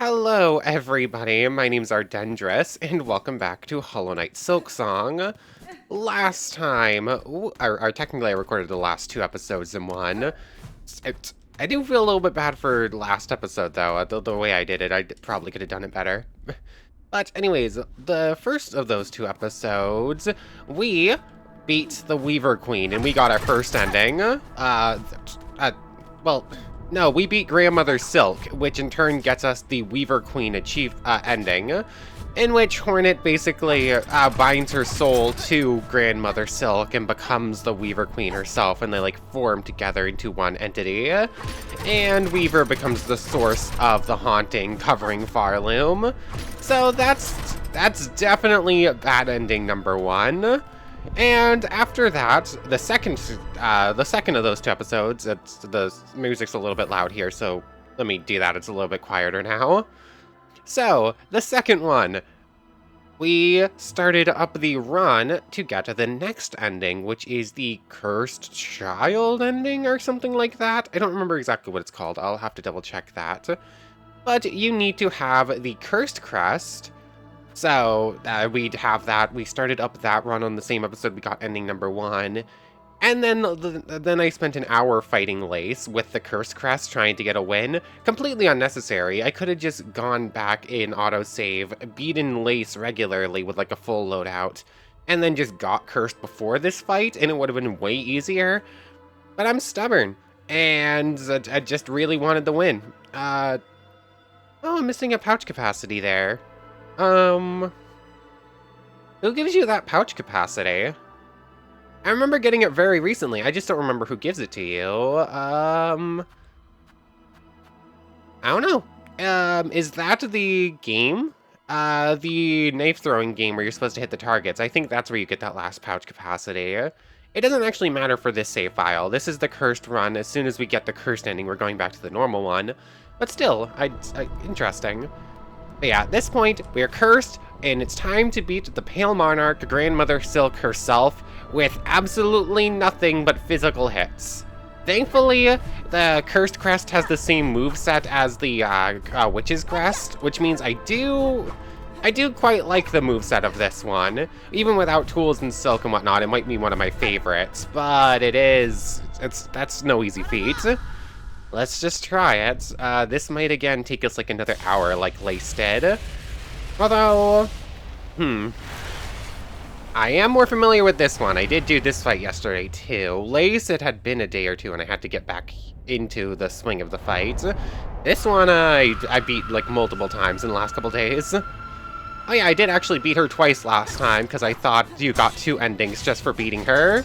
Hello, everybody. My name's Ardendris, and welcome back to Hollow Knight Silksong. Last time, or technically I recorded the last two episodes in one. I do feel a little bit bad for last episode, though. The way I did it, I probably could have done it better. But anyways, the first of those two episodes, we beat the Weaver Queen, and we got our first ending. Well, no, we beat Grandmother Silk, which in turn gets us the Weaver Queen ending, in which Hornet basically binds her soul to Grandmother Silk and becomes the Weaver Queen herself, and they like form together into one entity. And Weaver becomes the source of the haunting covering Farloom. So that's definitely bad ending number one. And after that, the second of those two episodes, the music's a little bit loud here, so let me do that. It's a little bit quieter now. So, the second one, we started up the run to get to the next ending, which is the Cursed Child ending or something like that. I don't remember exactly what it's called. I'll have to double check that. But you need to have the Cursed Crest. So, we'd have that. We started up that run on the same episode we got ending number one. And then I spent an hour fighting Lace with the Curse Crest trying to get a win. Completely unnecessary. I could have just gone back in autosave, beaten Lace regularly with like a full loadout, and then just got cursed before this fight, and it would have been way easier. But I'm stubborn, and I just really wanted the win. Oh, I'm missing a pouch capacity there. Who gives you that pouch capacity? I remember getting it very recently. I just don't remember who gives it to you. I don't know. Is that the game? The knife throwing game where you're supposed to hit the targets. I think that's where you get that last pouch capacity. It doesn't actually matter for this save file. This is the cursed run. As soon as we get the cursed ending, we're going back to the normal one. But still, interesting. But yeah, at this point, we are cursed, and it's time to beat the Pale Monarch, Grandmother Silk herself, with absolutely nothing but physical hits. Thankfully, the Cursed Crest has the same moveset as the Witch's Crest, which means I do quite like the moveset of this one. Even without tools and silk and whatnot, it might be one of my favorites, but that's no easy feat. Let's just try it. This might again take us like another hour like Lace did. Although, I am more familiar with this one. I did do this fight yesterday too. Lace, it had been a day or two and I had to get back into the swing of the fight. This one I beat like multiple times in the last couple days. Oh yeah, I did actually beat her twice last time because I thought you got two endings just for beating her.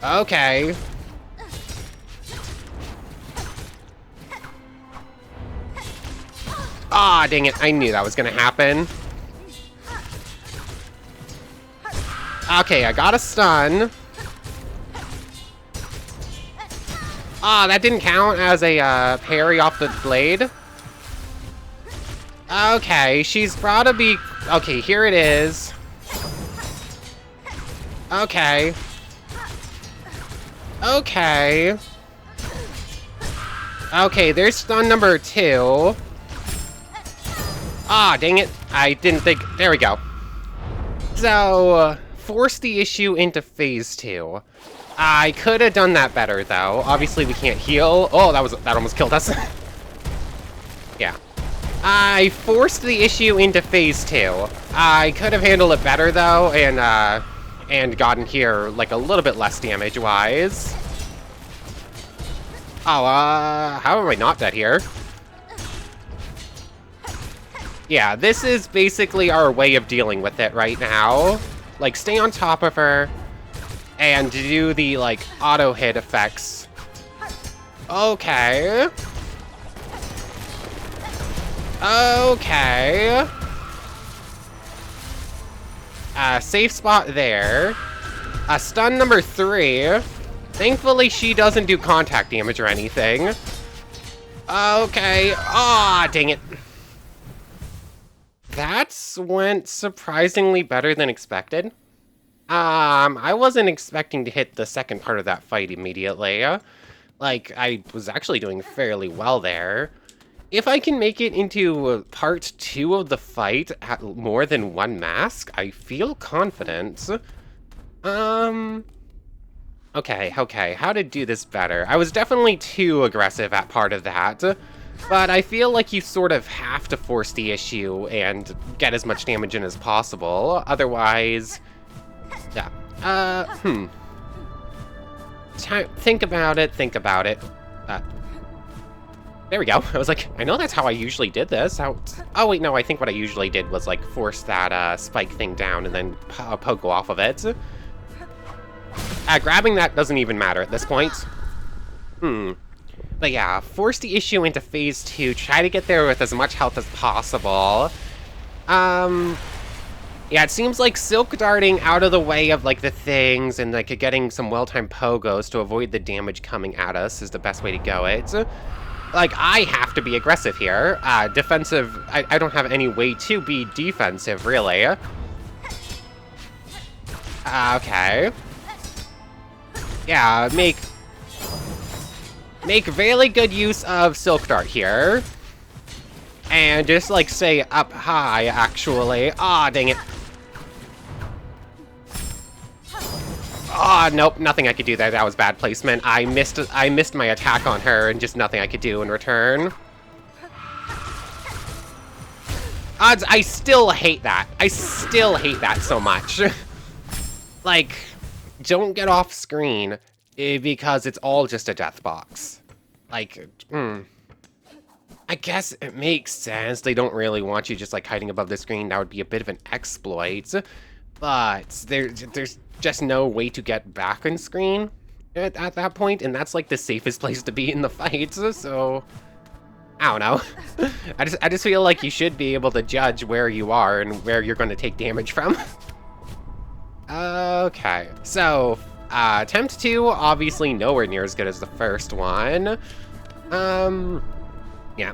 Okay. Ah, dang it. I knew that was gonna happen. Okay, I got a stun. Ah, that didn't count as a parry off the blade. Okay, she's gotta be... Okay, here it is. Okay. Okay. Okay, there's stun number two. Ah, dang it. I didn't think... There we go. So, force the issue into phase two. I could have done that better, though. Obviously, we can't heal. Oh, that almost killed us. Yeah. I forced the issue into phase two. I could have handled it better, though, and gotten here, like, a little bit less damage-wise. Oh, how am I not dead here? Yeah, this is basically our way of dealing with it right now. Like, stay on top of her, and do the, like, auto-hit effects. Okay. Okay. Safe spot there. Stun number three. Thankfully, she doesn't do contact damage or anything. Okay. Ah, dang it. That went surprisingly better than expected. I wasn't expecting to hit the second part of that fight immediately. Like, I was actually doing fairly well there. If I can make it into part 2 of the fight at more than one mask, I feel confident. Okay, how to do this better? I was definitely too aggressive at part of that, but I feel like you sort of have to force the issue and get as much damage in as possible, otherwise... Yeah. Think about it. There we go. I was like, I know that's how I usually did this. Oh, wait, no, I think what I usually did was, like, force that spike thing down and then poke off of it. Grabbing that doesn't even matter at this point. But yeah, force the issue into phase 2. Try to get there with as much health as possible. Yeah, it seems like silk darting out of the way of, like, the things and, like, getting some well-timed pogos to avoid the damage coming at us is the best way to go. Like, I have to be aggressive here. Defensive, I don't have any way to be defensive, really. Okay. Yeah, make really good use of Silk Dart here. And just, like, say up high, actually. Aw, dang it. Oh, nope, nothing I could do there. That was bad placement. I missed my attack on her, and just nothing I could do in return. Odds, I still hate that. I still hate that so much. Like, don't get off screen, because it's all just a death box. Like, I guess it makes sense. They don't really want you just, like, hiding above the screen. That would be a bit of an exploit. But there's just no way to get back on screen at that point, and that's, like, the safest place to be in the fight, so... I don't know. I just feel like you should be able to judge where you are and where you're going to take damage from. Okay, so, attempt 2, obviously nowhere near as good as the first one. Yeah,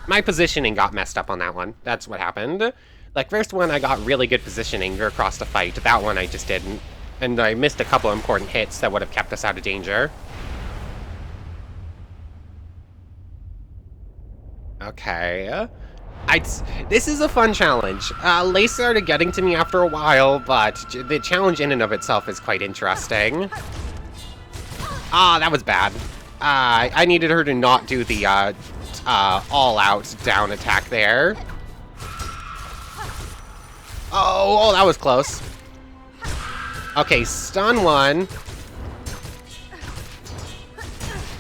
my positioning got messed up on that one. That's what happened. Like, first one, I got really good positioning across the fight. That one, I just didn't. And I missed a couple important hits that would have kept us out of danger. Okay. This is a fun challenge. Lace started getting to me after a while, but the challenge in and of itself is quite interesting. Ah, that was bad. I needed her to not do the all-out down attack there. Oh, that was close. Okay, stun one.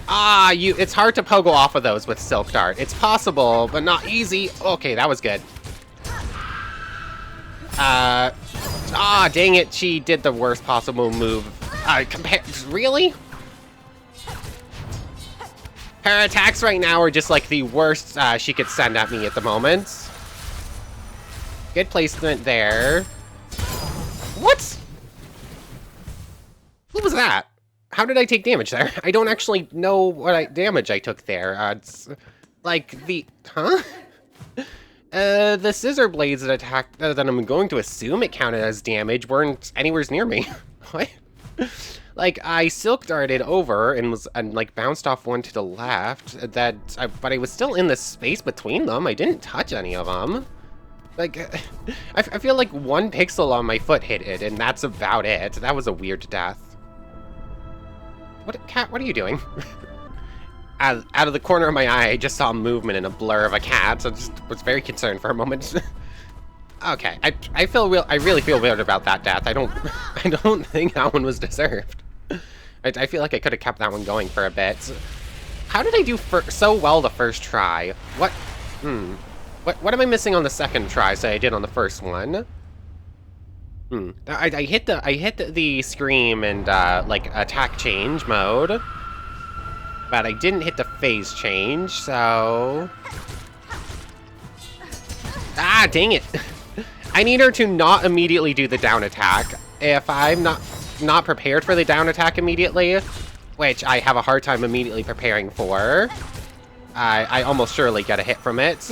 It's hard to pogo off of those with Silk Dart. It's possible, but not easy. Okay, that was good. Dang it, she did the worst possible move. Really? Her attacks right now are just, like, the worst she could send at me at the moment. Good placement there. What? What was that? How did I take damage there? I don't actually know what damage I took there. It's like the... Huh? The scissor blades that attacked, that I'm going to assume it counted as damage, weren't anywhere near me. What? Like, I silk darted over and like bounced off one to the left. But I was still in the space between them. I didn't touch any of them. Like, I feel like one pixel on my foot hit it, and that's about it. That was a weird death. What, cat? What are you doing? Out of the corner of my eye, I just saw movement and a blur of a cat. So I just was very concerned for a moment. Okay, I really feel weird about that death. I don't think that one was deserved. I feel like I could have kept that one going for a bit. How did I do so well the first try? What? What am I missing on the second try? So I did on the first one. I hit the scream and like attack change mode, but I didn't hit the phase change. So dang it! I need her to not immediately do the down attack. If I'm not prepared for the down attack immediately, which I have a hard time immediately preparing for, I almost surely get a hit from it.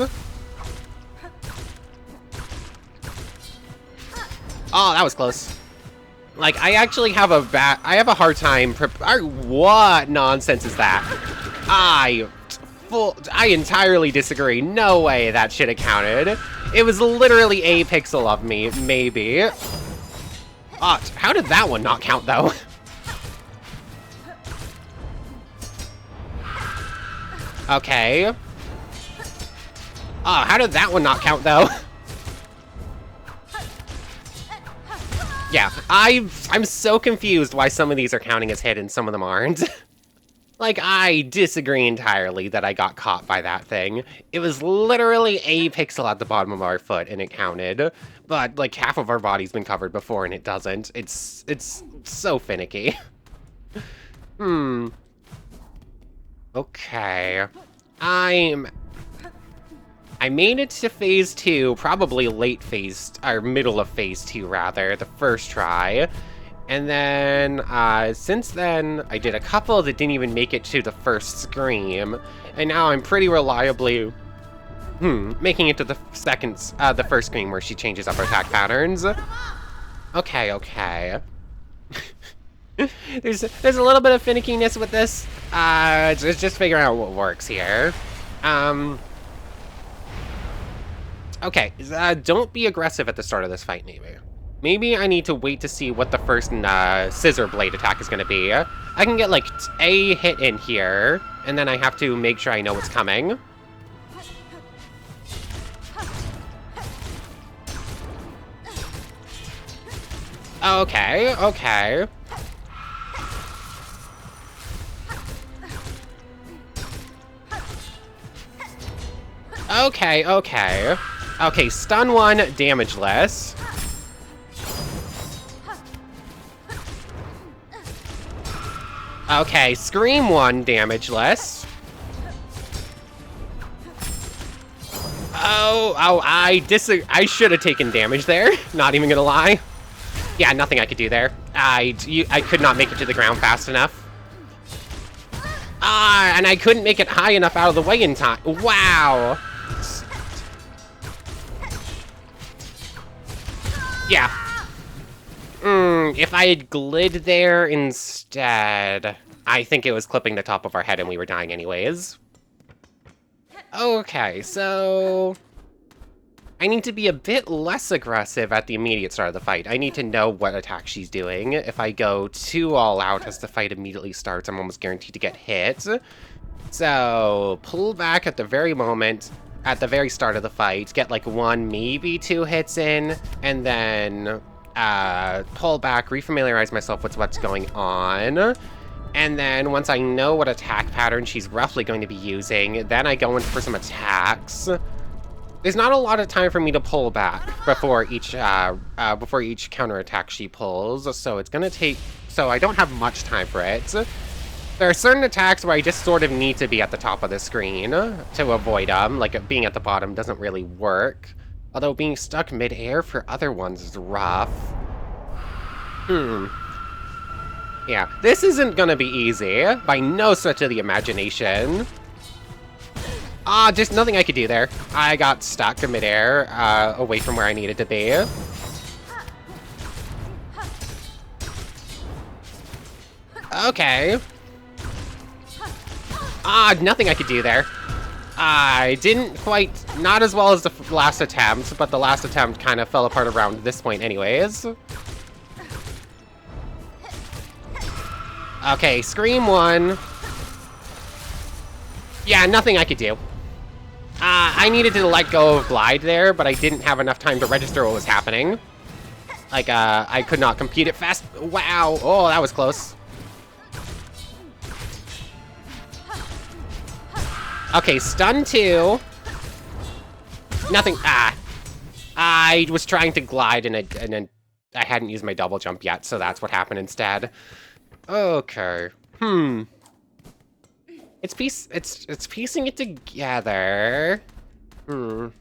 Oh, that was close. Like, I actually have I have a hard time what nonsense is that? I entirely disagree. No way that should have counted. It was literally a pixel of me, maybe. Oh, how did that one not count, though? Okay. Oh, how did that one not count, though? Yeah, I'm so confused why some of these are counting as hit and some of them aren't. Like, I disagree entirely that I got caught by that thing. It was literally a pixel at the bottom of our foot and it counted. But, like, half of our body's been covered before and it doesn't. It's so finicky. Okay. I made it to phase 2, probably or middle of phase 2 rather, the first try. And then, since then, I did a couple that didn't even make it to the first scream. And now I'm pretty reliably, making it to the the first scream where she changes up her attack patterns. Okay. There's a little bit of finickiness with this. It's just figuring out what works here. Okay, don't be aggressive at the start of this fight, maybe. Maybe I need to wait to see what the first scissor blade attack is going to be. I can get, like, a hit in here, and then I have to make sure I know what's coming. Okay. Okay, stun 1, damage less. Okay, scream 1, damage less. I should have taken damage there, not even gonna lie. Yeah, nothing I could do there. I could not make it to the ground fast enough. And I couldn't make it high enough out of the way in time. Wow. Yeah. If I had glid there instead, I think it was clipping the top of our head and we were dying anyways. Okay, so I need to be a bit less aggressive at the immediate start of the fight. I need to know what attack she's doing. If I go too all out as the fight immediately starts, I'm almost guaranteed to get hit. So pull back at the very moment, at the very start of the fight, get like 1, maybe 2 hits in, and then pull back, refamiliarize myself with what's going on. And then once I know what attack pattern she's roughly going to be using, then I go in for some attacks. There's not a lot of time for me to pull back before each counterattack she pulls, so it's gonna take, so I don't have much time for it. There are certain attacks where I just sort of need to be at the top of the screen to avoid them, like being at the bottom doesn't really work. Although being stuck mid-air for other ones is rough. Yeah, this isn't gonna be easy, by no stretch of the imagination. Just nothing I could do there. I got stuck in midair, away from where I needed to be. Okay. Nothing I could do there. I didn't quite, not as well as the last attempt, but the last attempt kind of fell apart around this point anyways. Okay, scream 1. Yeah, nothing I could do. I needed to let go of glide there, but I didn't have enough time to register what was happening. Like, I could not compute it fast. Wow. Oh, that was close. Okay, stun 2. Nothing. I was trying to glide and then I hadn't used my double jump yet, so that's what happened instead. Okay. It's piecing it together. I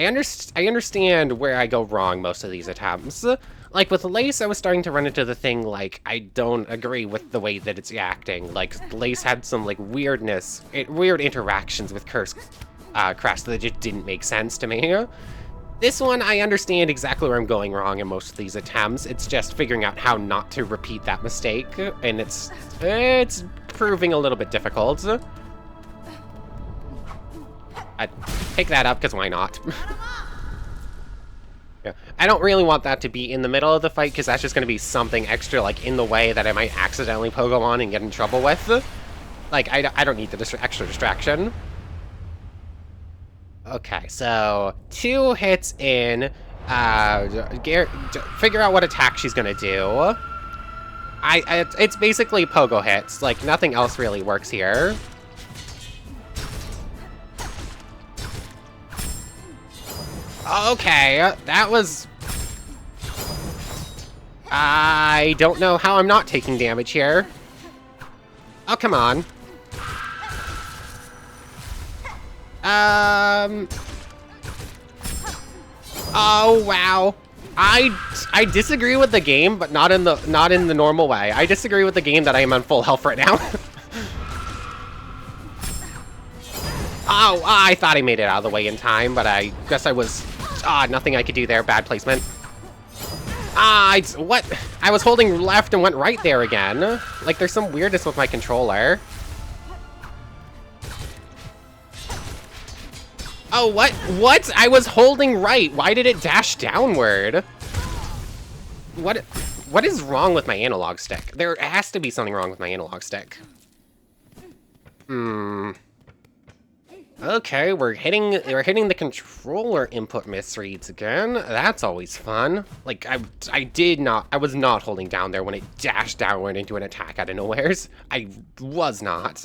understand where I go wrong most of these attempts. Like, with Lace, I was starting to run into the thing, like, I don't agree with the way that it's acting. Like, Lace had some, like, weird interactions with Crest that just didn't make sense to me. This one, I understand exactly where I'm going wrong in most of these attempts. It's just figuring out how not to repeat that mistake, and it's proving a little bit difficult. I'd pick that up, because why not? Yeah. I don't really want that to be in the middle of the fight, because that's just going to be something extra, like, in the way that I might accidentally pogo on and get in trouble with. Like, I don't need the extra distraction. Okay, so 2 hits in. Figure out what attack she's gonna do. It's basically pogo hits. Like, nothing else really works here. Okay, that was... I don't know how I'm not taking damage here. Oh, come on. Oh wow. I disagree with the game, but not in the normal way. I disagree with the game that I am on full health right now. Oh, I thought I made it out of the way in time, but I guess I was nothing I could do there. Bad placement. What? I was holding left and went right there again. Like, there's some weirdness with my controller. Oh, what? What? I was holding right. Why did it dash downward? What is wrong with my analog stick? There has to be something wrong with my analog stick. Okay, we're hitting the controller input misreads again. That's always fun. Like, I was not holding down there when it dashed downward into an attack out of nowheres. I was not.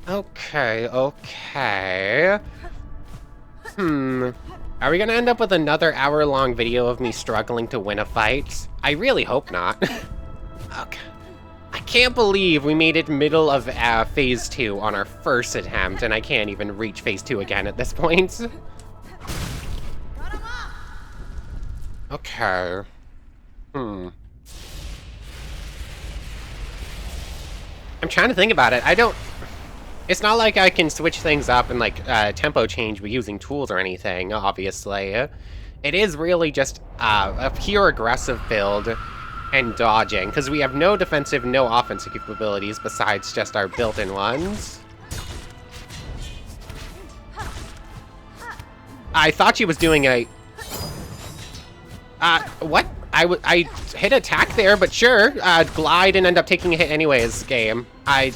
Okay. Are we gonna end up with another hour-long video of me struggling to win a fight? I really hope not. Okay. I can't believe we made it middle of phase 2 on our first attempt, and I can't even reach phase 2 again at this point. Okay. I'm trying to think about it. It's not like I can switch things up and, like, tempo change by using tools or anything, obviously. It is really just a pure aggressive build and dodging, because we have no defensive, no offensive capabilities besides just our built-in ones. I thought she was doing a... what? I hit attack there, but sure. Glide and end up taking a hit anyways, game. I'm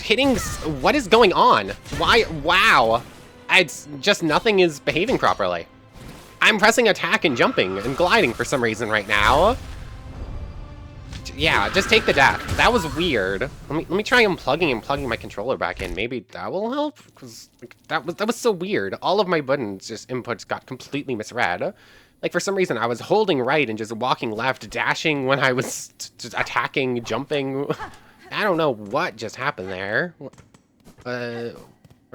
hitting... What is going on? Why? Wow. It's just nothing is behaving properly. I'm pressing attack and jumping and gliding for some reason right now. Yeah, just take the death. That was weird. Let me try unplugging and plugging my controller back in. Maybe that will help? Because like, that was so weird. All of my buttons, just inputs, got completely misread. Like, for some reason, I was holding right and just walking left, dashing when I was attacking, jumping. I don't know what just happened there. 1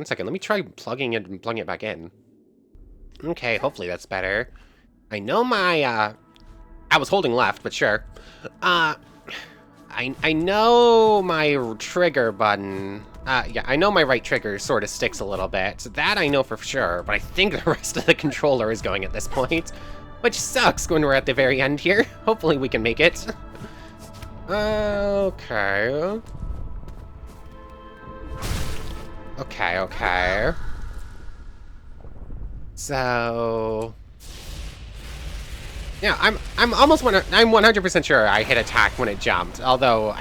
second. Let me try plugging it and plugging it back in. Okay, hopefully that's better. I know my, I was holding left, but sure. I know my trigger button. Yeah, I know my right trigger sort of sticks a little bit. So that I know for sure, but I think the rest of the controller is going at this point. Which sucks when we're at the very end here. Hopefully we can make it. Okay. Okay. So... Yeah, I'm almost I'm 100% sure I hit attack when it jumped. Although,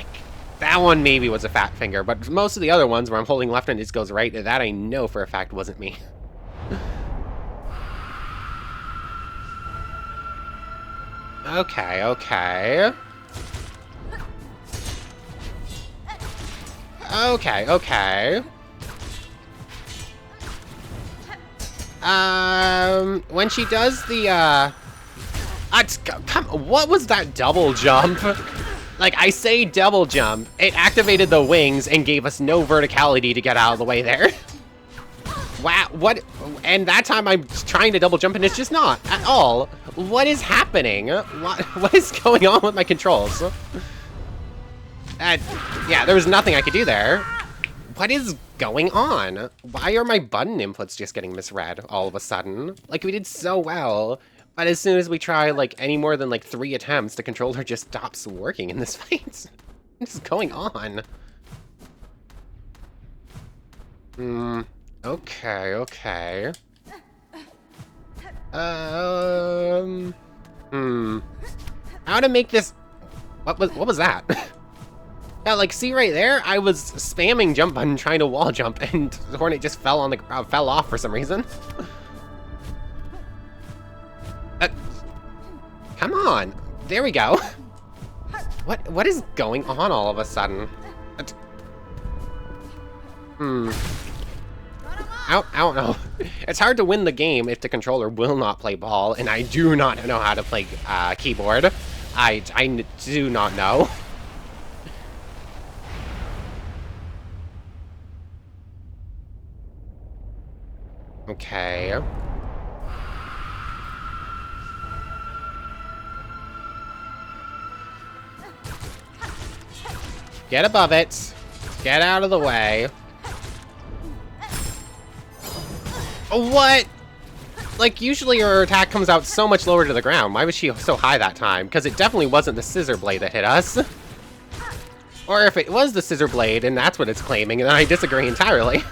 that one maybe was a fat finger. But most of the other ones where I'm holding left and it just goes right, that I know for a fact wasn't me. Okay. Okay. When she does the, what was that double jump? Like, I say double jump, it activated the wings and gave us no verticality to get out of the way there. Wow, what? And that time I'm trying to double jump and it's just not at all. What is happening? What is going on with my controls? Yeah, there was nothing I could do there. What is going on? Why are my button inputs just getting misread all of a sudden? Like, we did so well, but as soon as we try, like, any more than, like, 3 attempts, the controller just stops working in this fight. What is going on? Okay, okay. How to make this... What was that? Yeah, like, see right there? I was spamming jump button trying to wall jump, and the Hornet just fell on the fell off for some reason. Come on. There we go. What is going on all of a sudden? I don't know. It's hard to win the game if the controller will not play ball, and I do not know how to play keyboard. I do not know. Okay. Get above it. Get out of the way. What? Like, usually her attack comes out so much lower to the ground. Why was she so high that time? Because it definitely wasn't the scissor blade that hit us. Or if it was the scissor blade, and that's what it's claiming, then I disagree entirely.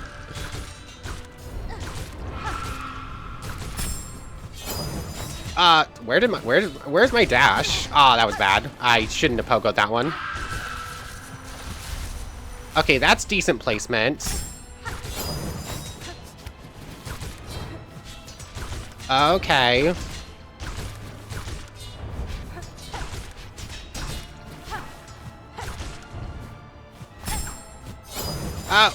Where's my dash? Oh, that was bad. I shouldn't have pogoed that one. Okay, that's decent placement. Okay.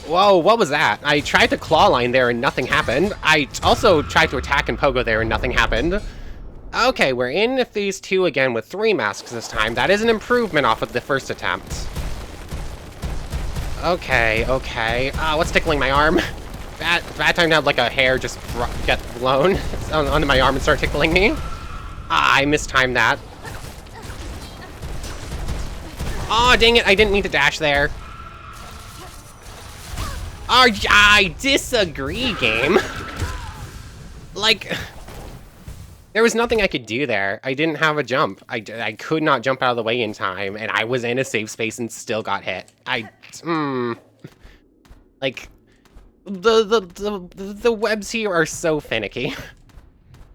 Whoa, what was that? I tried to claw line there and nothing happened. I also tried to attack and pogo there and nothing happened. Okay, we're in phase 2 again with 3 masks this time. That is an improvement off of the first attempt. Okay, okay. What's tickling my arm? Bad time to have like a hair just get blown onto my arm and start tickling me. I mistimed that. Oh, dang it, I didn't mean to dash there. Oh, I disagree, game. Like, there was nothing I could do there. I didn't have a jump. I could not jump out of the way in time, and I was in a safe space and still got hit. Like, the webs here are so finicky.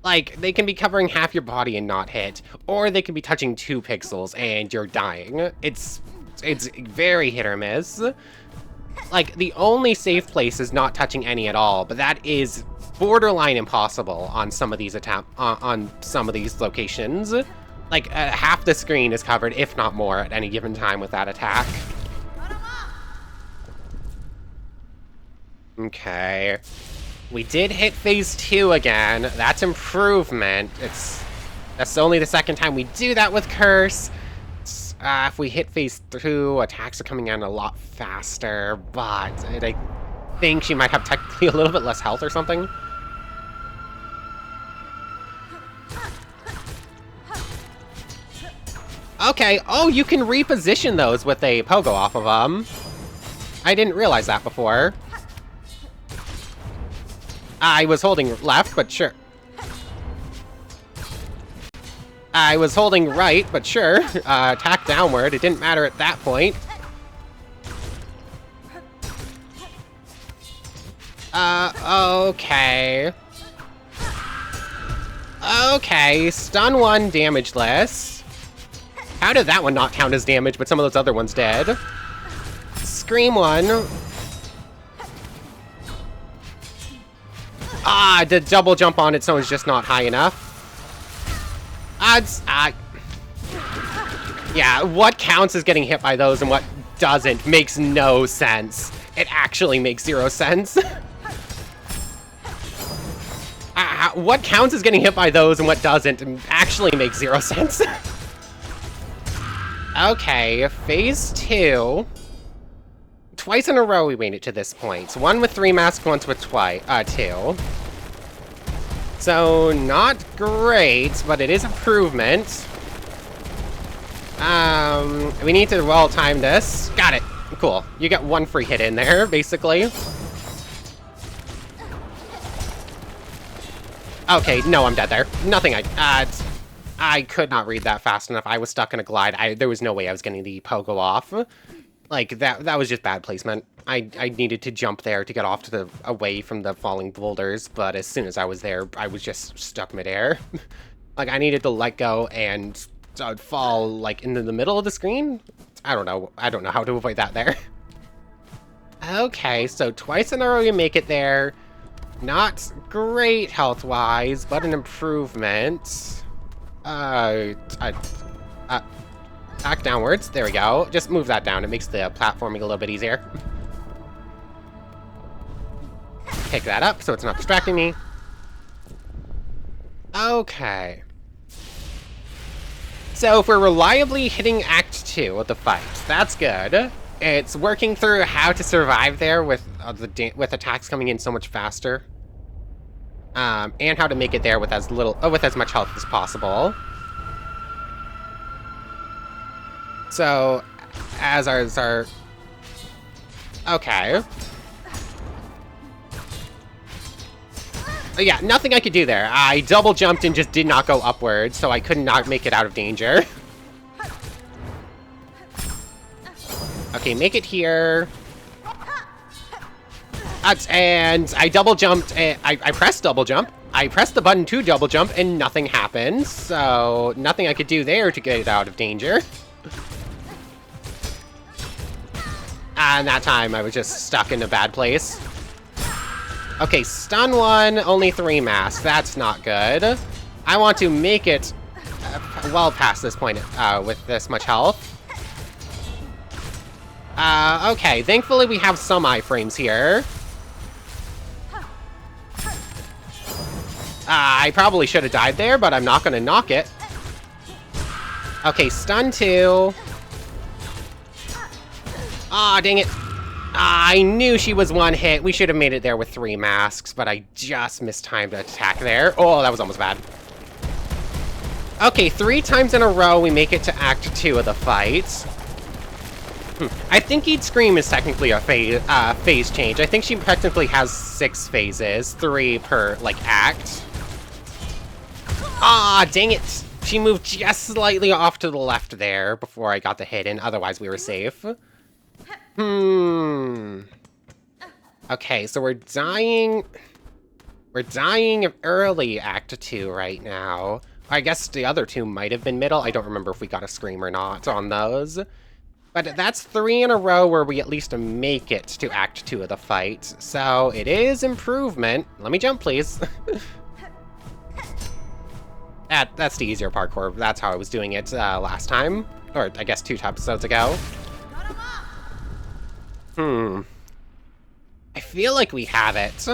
Like, they can be covering half your body and not hit, or they can be touching 2 pixels and you're dying. It's very hit or miss. Like, the only safe place is not touching any at all, but that is borderline impossible on some of these on some of these locations. Like, half the screen is covered, if not more, at any given time with that attack. Okay. We did hit phase 2 again. That's improvement. That's only the second time we do that with Curse. If we hit phase 2, attacks are coming in a lot faster, but I think she might have technically a little bit less health or something. Okay, oh, you can reposition those with a pogo off of them. I didn't realize that before. I was holding left, but sure. I was holding right, but sure. Attack downward, it didn't matter at that point. Okay. Okay, stun 1, damage less. How did that one not count as damage, but some of those other ones did? Scream 1. The double jump on its own is just not high enough. Yeah, what counts as getting hit by those and what doesn't makes no sense. It actually makes 0 sense. What counts as getting hit by those and what doesn't actually makes 0 sense. Okay, phase 2. Twice in a row we made it to this point. One with 3 masks, once with 2. So, not great, but it is improvement. We need to well time this. Got it. Cool. You get 1 free hit in there, basically. Okay, no, I'm dead there. Nothing I could not read that fast enough. I was stuck in a glide. There was no way I was getting the pogo off. Like, that was just bad placement. I needed to jump there to get off to away from the falling boulders, but as soon as I was there, I was just stuck midair. Like, I needed to let go and fall, like, into the middle of the screen? I don't know how to avoid that there. Okay, so twice in a row you make it there. Not great health-wise, but an improvement. Back downwards. There we go. Just move that down. It makes the platforming a little bit easier. Pick that up so it's not distracting me. Okay. So if we're reliably hitting Act 2 of the fight, that's good. It's working through how to survive there with with attacks coming in so much faster. And how to make it there with as much health as possible. So, as our... Okay. Yeah, nothing I could do there. I double jumped and just did not go upwards, so I could not make it out of danger. Okay, make it here. And I double jumped, I pressed double jump. I pressed the button to double jump and nothing happened. So, nothing I could do there to get it out of danger. And that time I was just stuck in a bad place. Okay, stun 1, only 3 masks. That's not good. I want to make it well past this point with this much health. Okay, thankfully we have some iframes here. I probably should have died there, but I'm not going to knock it. Okay, stun 2. Aw, dang it. I knew she was one hit. We should have made it there with 3 masks, but I just mistimed the attack there. Oh, that was almost bad. Okay, 3 times in a row we make it to Act 2 of the fight. I think each scream is technically a phase change. I think she technically has 6 phases, 3 per, like, act. Ah, dang it! She moved just slightly off to the left there before I got the hit in, otherwise we were safe. Okay, so we're dying... We're dying early Act 2 right now. I guess the other 2 might have been middle. I don't remember if we got a scream or not on those. But that's 3 in a row where we at least make it to Act 2 of the fight. So it is improvement. Let me jump, please. That's the easier parkour. That's how I was doing it last time. Or I guess 2 episodes ago. I feel like we have it.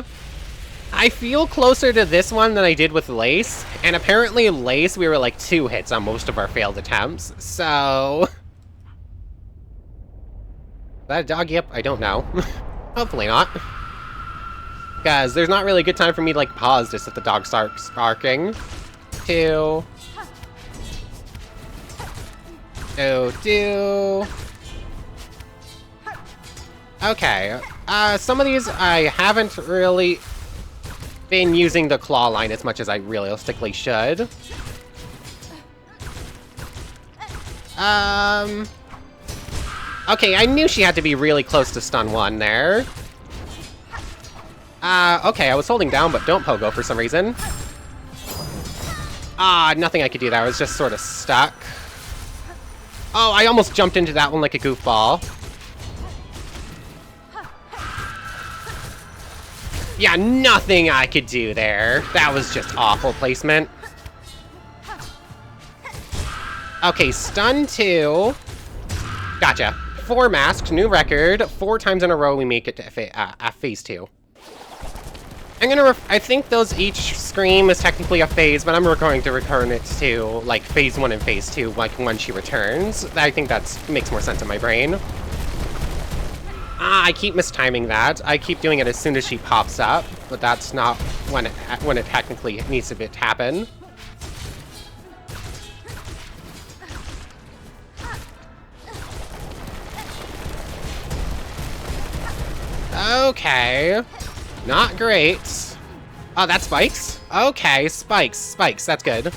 I feel closer to this one than I did with Lace. And apparently Lace, we were like 2 hits on most of our failed attempts. So... Is that a dog? Yep, I don't know. Hopefully not. Because there's not really a good time for me to, like, pause just if the dog starts barking. 2. Do. Okay. Some of these I haven't really been using the claw line as much as I realistically should. Okay, I knew she had to be really close to stun 1 there. Okay, I was holding down, but don't pogo for some reason. Nothing I could do there. I was just sort of stuck. Oh, I almost jumped into that one like a goofball. Yeah, nothing I could do there. That was just awful placement. Okay, stun 2. Gotcha. 4 masks, new record. 4 times in a row we make it to phase 2. I think each scream is technically a phase, but I'm going to return it to, like, phase 1 and phase 2, like, when she returns. I think that makes more sense in my brain. I keep mistiming that. I keep doing it as soon as she pops up, but that's not when it technically needs to happen. Okay. Not great. Oh, that spikes? Okay, spikes, that's good.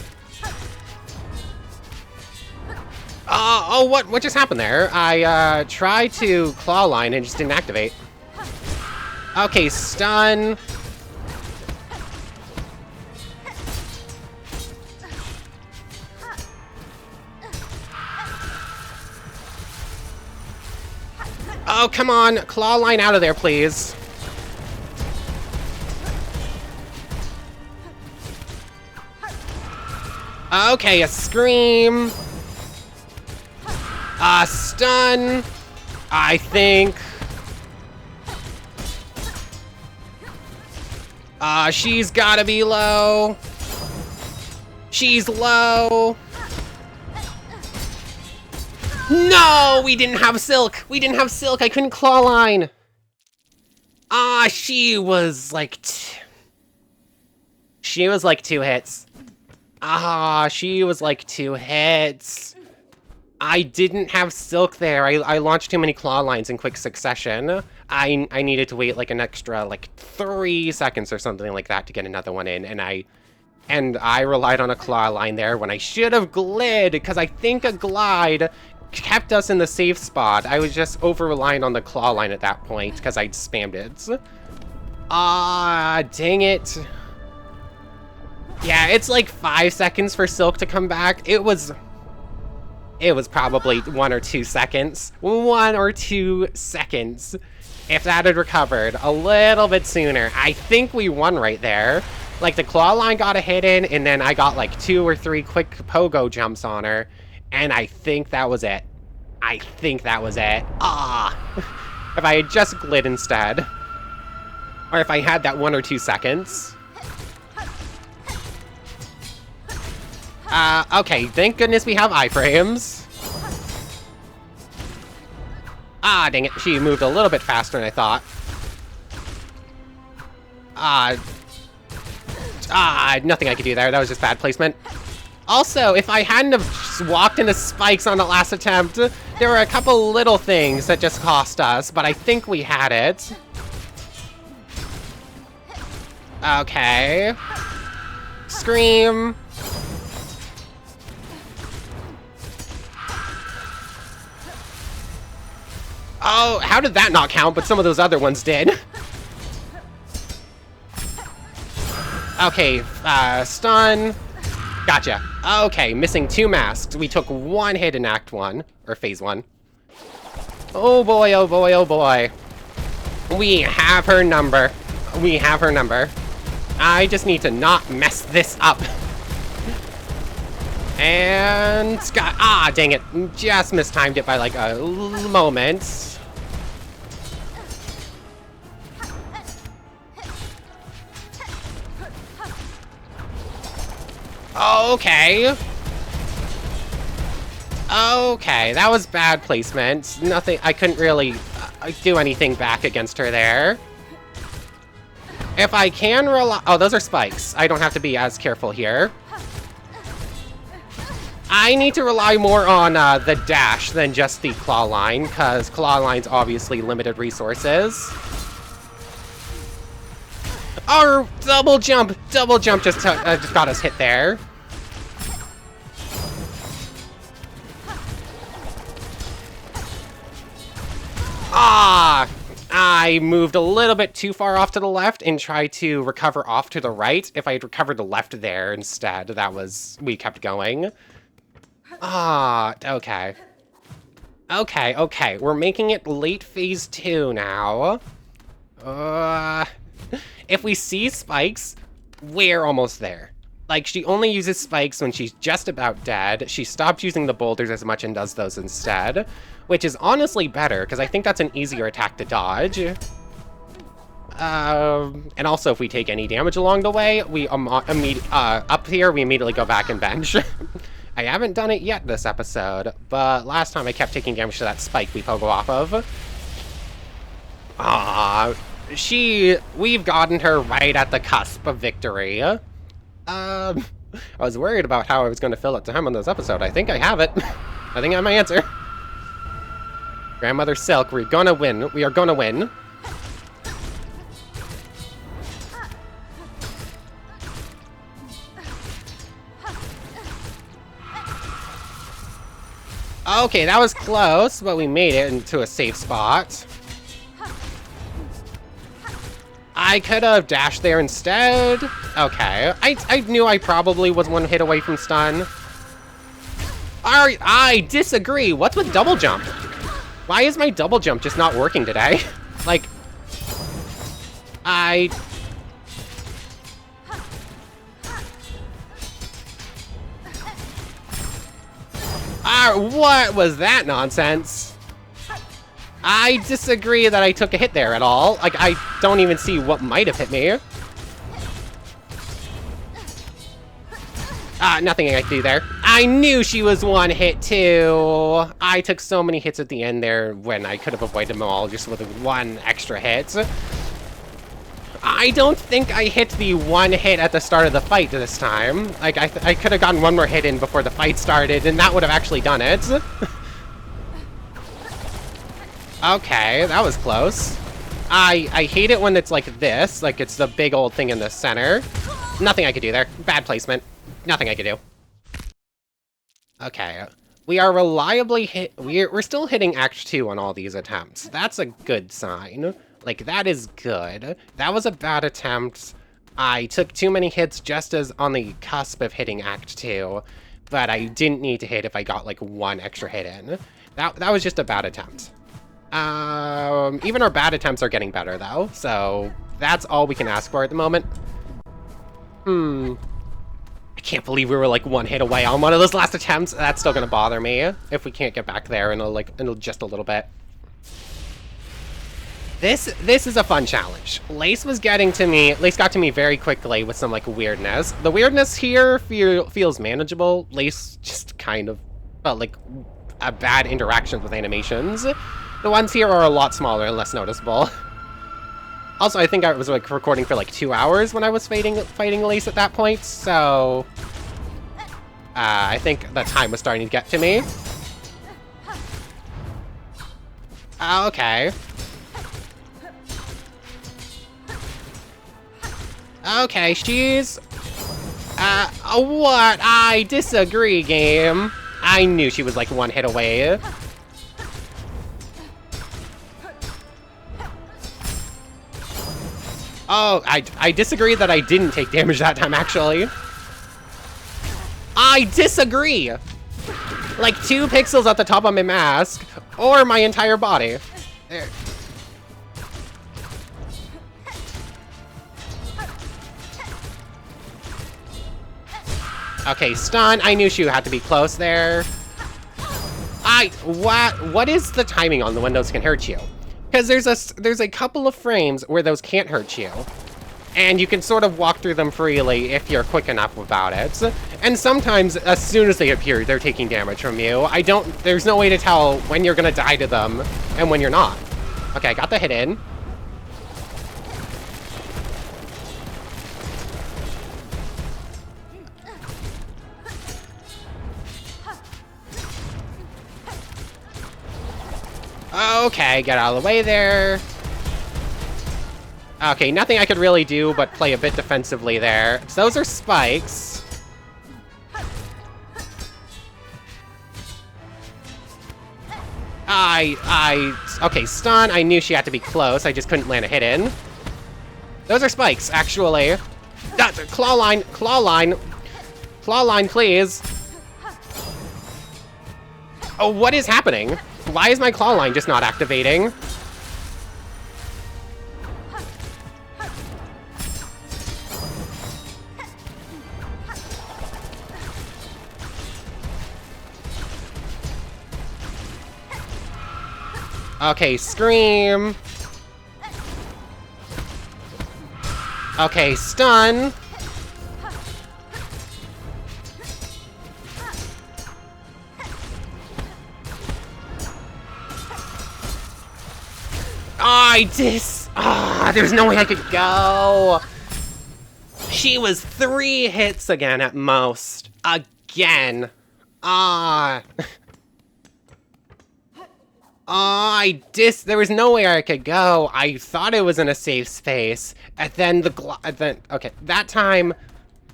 Oh, what just happened there? I, tried to claw line and just didn't activate. Okay, stun. Oh, come on, claw line out of there, please. Okay, a scream. Stun. I think. She's gotta be low. She's low. No, we didn't have Silk. I couldn't claw line. She was like 2 hits. She was like 2 hits. I didn't have Silk there. I launched too many claw lines in quick succession. I needed to wait like an extra like 3 seconds or something like that to get another one in, and I relied on a claw line there when I should have glid, because I think a glide kept us in the safe spot. I was just over-reliant on the claw line at that point because I'd spammed it. Dang it. Yeah, it's like 5 seconds for Silk to come back. It was probably 1 or 2 seconds. 1 or 2 seconds. If that had recovered a little bit sooner, I think we won right there. Like, the claw line got a hit in, and then I got like 2 or 3 quick pogo jumps on her. And I think that was it. If I had just glid instead. Or if I had that 1 or 2 seconds. Okay, thank goodness we have iframes. Dang it, she moved a little bit faster than I thought. Nothing I could do there, that was just bad placement. Also, if I hadn't have just walked into spikes on the last attempt, there were a couple little things that just cost us, but I think we had it. Okay. Scream. Oh, how did that not count, but some of those other ones did? Okay, stun. Gotcha. Okay, missing 2 masks. We took 1 hit in Act 1, or Phase 1. Oh boy, oh boy, oh boy. We have her number. I just need to not mess this up. And dang it. Just mistimed it by like a moment. Okay. Okay, that was bad placement. Nothing, I couldn't really do anything back against her there. If I can rely... Oh, those are spikes. I don't have to be as careful here. I need to rely more on the dash than just the claw line, because claw line's obviously limited resources. Oh, double jump just got us hit there. I moved a little bit too far off to the left and tried to recover off to the right. If I had recovered the left there instead, we kept going. Okay. Okay, we're making it late phase 2 now. If we see spikes, we're almost there. Like, she only uses spikes when she's just about dead. She stopped using the boulders as much and does those instead, which is honestly better, because I think that's an easier attack to dodge. And also, if we take any damage along the way, we up here, we immediately go back and bench. I haven't done it yet this episode, but last time I kept taking damage to that spike we pogo off of. We've gotten her right at the cusp of victory. I was worried about how I was going to fill up time on this episode. I think I have it. I think I have my answer. Grandmother Silk, we're gonna win. We are gonna win. Okay, that was close, but we made it into a safe spot. I could have dashed there instead. Okay, I knew I probably was one hit away from stun. I disagree. What's with double jump? Why is my double jump just not working today? Like, what was that nonsense? I disagree that I took a hit there at all. Like, I don't even see what might have hit me. Nothing I could do there. I knew she was one hit too. I took so many hits at the end there when I could have avoided them all just with one extra hit. I don't think I hit the one hit at the start of the fight this time. Like, I could have gotten one more hit in before the fight started, and that would have actually done it. Okay, that was close. I hate it when it's like this, like it's the big old thing in the center. Nothing I could do there. Bad placement. Nothing I could do. Okay. We are reliably we're still hitting Act 2 on all these attempts. That's a good sign. Like, that is good. That was a bad attempt. I took too many hits just as on the cusp of hitting Act 2, but I didn't need to hit if I got, like, one extra hit in. That was just a bad attempt. Even our bad attempts are getting better, though, so that's all we can ask for at the moment. I can't believe we were, like, one hit away on one of those last attempts. That's still gonna bother me if we can't get back there in, just a little bit. This is a fun challenge. Lace got to me very quickly with some, like, weirdness. The weirdness here feels manageable. Lace just kind of felt like a bad interaction with animations. The ones here are a lot smaller and less noticeable. Also, I think I was, like, recording for, like, 2 hours when I was fighting Lace at that point, so I think the time was starting to get to me. Okay. Okay, she's... what? I disagree, game. I knew she was, like, one hit away. Oh, I disagree that I didn't take damage that time, actually. I disagree! Like, 2 pixels at the top of my mask, or my entire body. There. Okay, stun. I knew she had to be close there. What is the timing on the when those can hurt you? Because there's a couple of frames where those can't hurt you. And you can sort of walk through them freely if you're quick enough about it. And sometimes, as soon as they appear, they're taking damage from you. There's no way to tell when you're gonna die to them and when you're not. Okay, I got the hit in. Okay, get out of the way there. Okay, nothing I could really do but play a bit defensively there. So those are spikes. Okay, stun. I knew she had to be close. I just couldn't land a hit in. Those are spikes, actually. Claw line, claw line. Claw line, please. Oh, what is happening? Why is my claw line just not activating? Okay, scream. Okay, stun. There's no way I could go. She was 3 hits again at most. Again. There was no way I could go. I thought it was in a safe space. And then okay, that time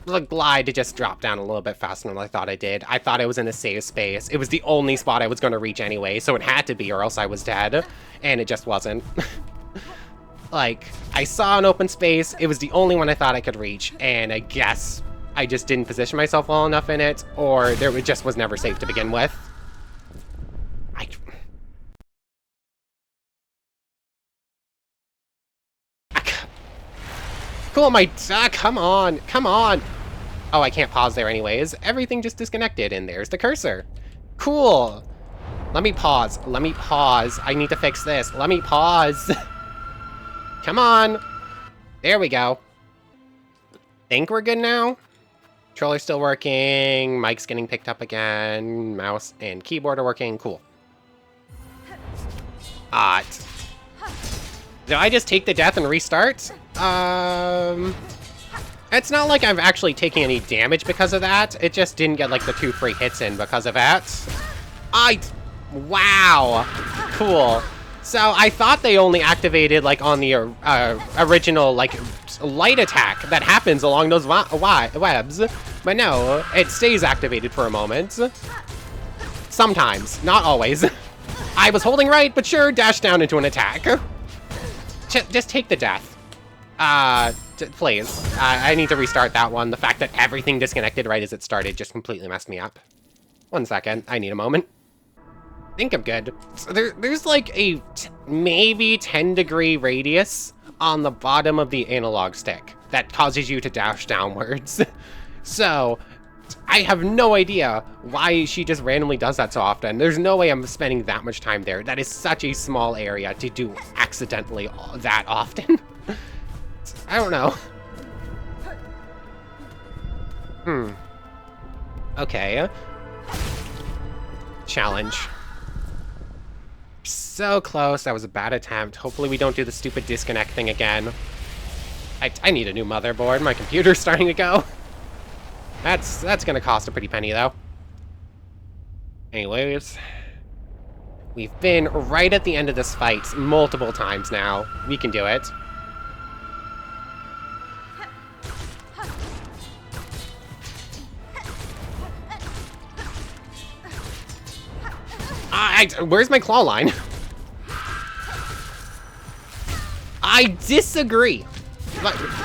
the glide just dropped down a little bit faster than I thought I did. I thought I was in a safe space. It was the only spot I was going to reach anyway, so it had to be or else I was dead. And it just wasn't. Like, I saw an open space, it was the only one I thought I could reach, and I guess I just didn't position myself well enough in it, or it just was never safe to begin with. Cool, come on, come on. Oh, I can't pause there anyways. Everything just disconnected, and there's the cursor. Cool. Let me pause. I need to fix this. Let me pause. Come on. There we go. Think we're good now? Controller's still working. Mic's getting picked up again. Mouse and keyboard are working. Cool. Did I just take the death and restart? It's not like I'm actually taking any damage because of that. It just didn't get, like, the 2 free hits in because of that. Wow. Cool. So, I thought they only activated, like, on the original, like, light attack that happens along those webs. But no, it stays activated for a moment. Sometimes. Not always. I was holding right, but sure, dash down into an attack. Just take the death. Please. I need to restart that one. The fact that everything disconnected right as it started just completely messed me up. 1 second. I need a moment. I think I'm good. So there's like a maybe 10-degree radius on the bottom of the analog stick that causes you to dash downwards. So, I have no idea why she just randomly does that so often. There's no way I'm spending that much time there. That is such a small area to do accidentally that often. I don't know. Okay. Challenge. So close. That was a bad attempt. Hopefully we don't do the stupid disconnect thing again. I need a new motherboard. My computer's starting to go. That's gonna cost a pretty penny, though. Anyways. We've been right at the end of this fight multiple times now. We can do it. Where's my claw line? I disagree.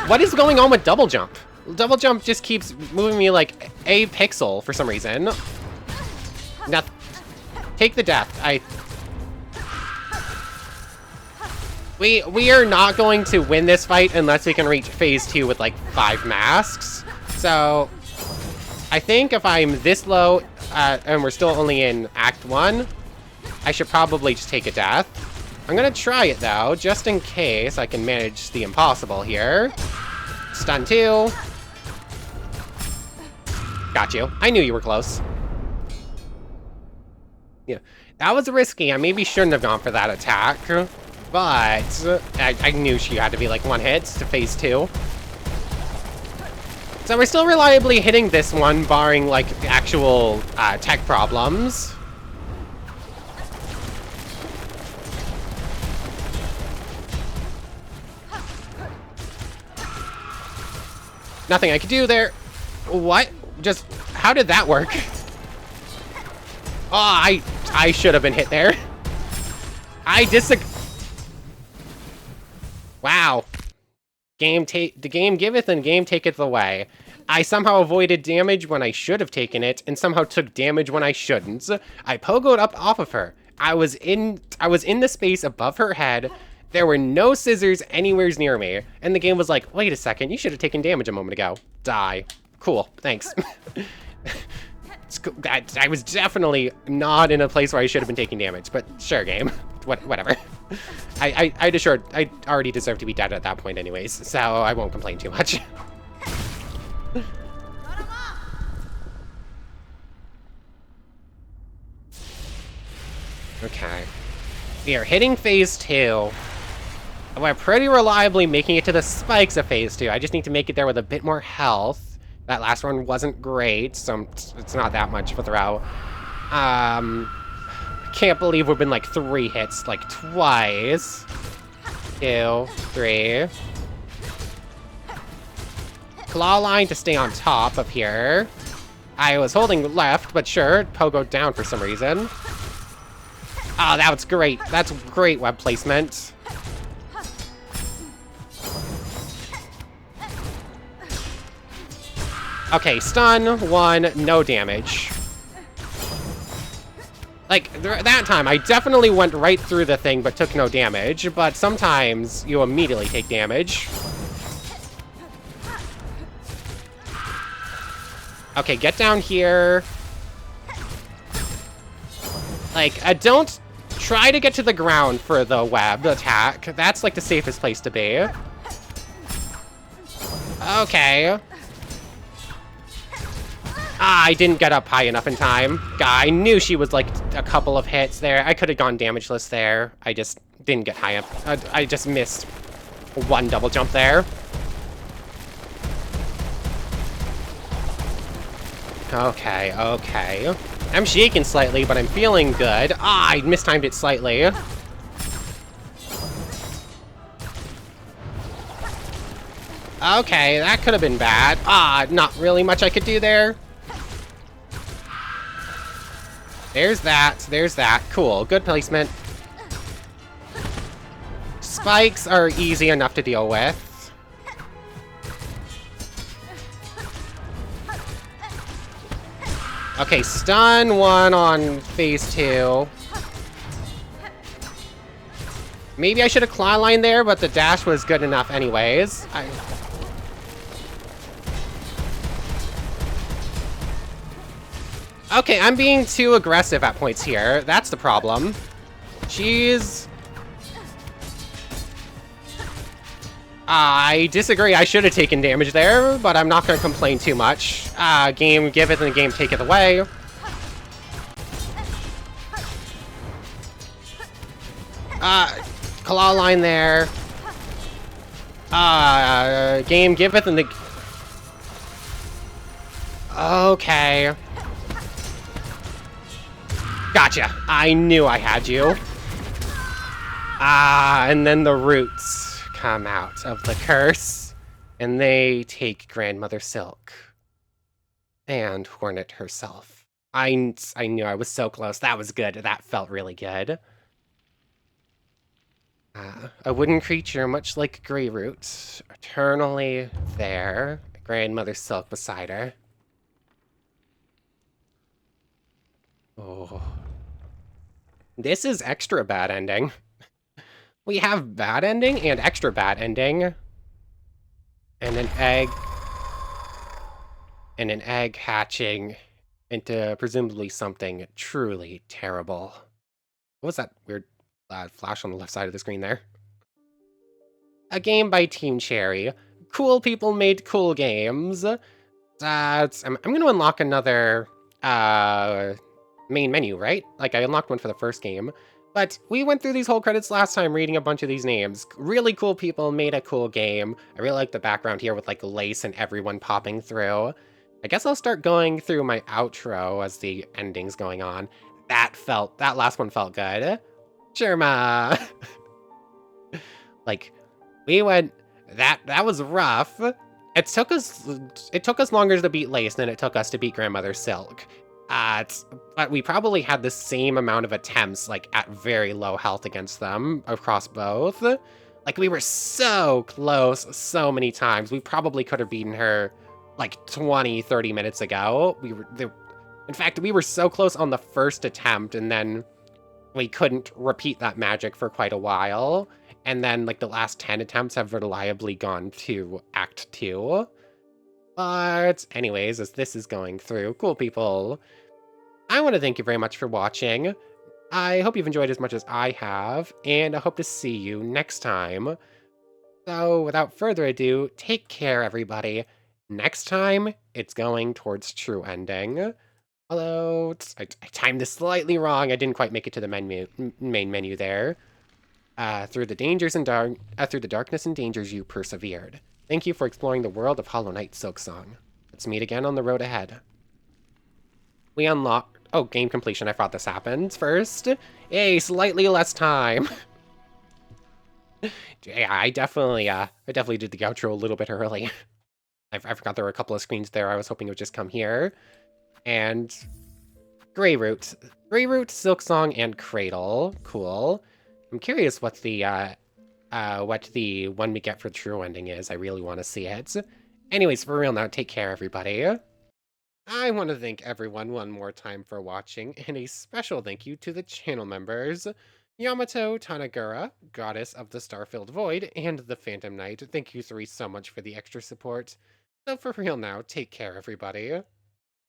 What is going on with double jump? Double jump just keeps moving me like a pixel for some reason. Now, take the death. We are not going to win this fight unless we can reach phase 2 with like 5 masks. So, I think if I'm this low and we're still only in Act 1, I should probably just take a death. I'm gonna try it though, just in case I can manage the impossible here. Stun 2. Got you. I knew you were close. Yeah, that was risky. I maybe shouldn't have gone for that attack, but I knew she had to be like 1 hit to phase 2. So we're still reliably hitting this one, barring like actual tech problems. Nothing I could do there. What? Just, how did that work? Oh, I should have been hit there. I disagree. Wow. The game giveth and game taketh away. I somehow avoided damage when I should have taken it, and somehow took damage when I shouldn't. I pogoed up off of her. I was in the space above her head. There were no scissors anywhere near me, and the game was like, wait a second, you should have taken damage a moment ago. Die. Cool, thanks. I was definitely not in a place where I should have been taking damage, but sure, game. Whatever. I already deserved to be dead at that point anyways, so I won't complain too much. Okay. We are hitting phase 2. We're pretty reliably making it to the spikes of phase 2. I just need to make it there with a bit more health. That last one wasn't great, so it's not that much of a throw. Can't believe we've been like 3 hits, like twice. 2, 3. claw line to stay on top of here. I was holding left, but sure, pogo down for some reason. Oh, that was great. That's great web placement. Okay, stun, 1, no damage. Like, that time, I definitely went right through the thing but took no damage, but sometimes you immediately take damage. Okay, get down here. Like, don't try to get to the ground for the web attack. That's, like, the safest place to be. Okay. Ah, I didn't get up high enough in time. I knew she was, like, a couple of hits there. I could have gone damageless there. I just didn't get high up. I just missed one double jump there. Okay, okay. I'm shaking slightly, but I'm feeling good. Ah, I mistimed it slightly. Okay, that could have been bad. Ah, not really much I could do there. There's that, there's that. Cool, good placement. Spikes are easy enough to deal with. Okay, stun 1 on phase 2. Maybe I should have claw line there, but the dash was good enough anyways. Okay, I'm being too aggressive at points here. That's the problem. Jeez. I disagree. I should have taken damage there, but I'm not going to complain too much. Game giveth and the game taketh away. Claw line there. Game giveth and the... Okay. Gotcha. I knew I had you. And then the roots come out of the curse, and they take Grandmother Silk. And Hornet herself. I knew I was so close. That was good. That felt really good. A wooden creature, much like Greyroot, eternally there. Grandmother Silk beside her. Oh. This is extra bad ending. We have bad ending and extra bad ending. And an egg. And an egg hatching into presumably something truly terrible. What was that weird flash on the left side of the screen there? A game by Team Cherry. Cool people made cool games. I'm going to unlock another main menu, right? Like, I unlocked one for the first game. But we went through these whole credits last time reading a bunch of these names. Really cool people made a cool game. I really like the background here with, like, lace and everyone popping through. I guess I'll start going through my outro as the ending's going on. That last one felt good. Sherma! Like, we went, that was rough. It took us longer to beat Lace than it took us to beat Grandmother Silk. But we probably had the same amount of attempts, like, at very low health against them across both. Like, we were so close so many times. We probably could have beaten her, like, 20, 30 minutes ago. In fact, we were so close on the first attempt, and then we couldn't repeat that magic for quite a while. And then, like, the last 10 attempts have reliably gone to Act 2. But anyways, as this is going through, cool people, I want to thank you very much for watching. I hope you've enjoyed as much as I have, and I hope to see you next time. So, without further ado, take care, everybody. Next time, it's going towards true ending. Although, I timed this slightly wrong. I didn't quite make it to the main menu there. Through the darkness and dangers you persevered. Thank you for exploring the world of Hollow Knight Silksong. Let's meet again on the road ahead. We unlock... Oh, game completion. I thought this happened first. Yay, slightly less time. Yeah, I definitely did the outro a little bit early. I forgot there were a couple of screens there. I was hoping it would just come here. And Greyroot. Greyroot, Silksong, and Cradle. Cool. I'm curious what the one we get for True Ending is. I really want to see it. Anyways, for real now, take care, everybody. I want to thank everyone one more time for watching, and a special thank you to the channel members. Yamato Tanagura, Goddess of the Starfilled Void, and the Phantom Knight. Thank you three so much for the extra support. So for real now, take care, everybody.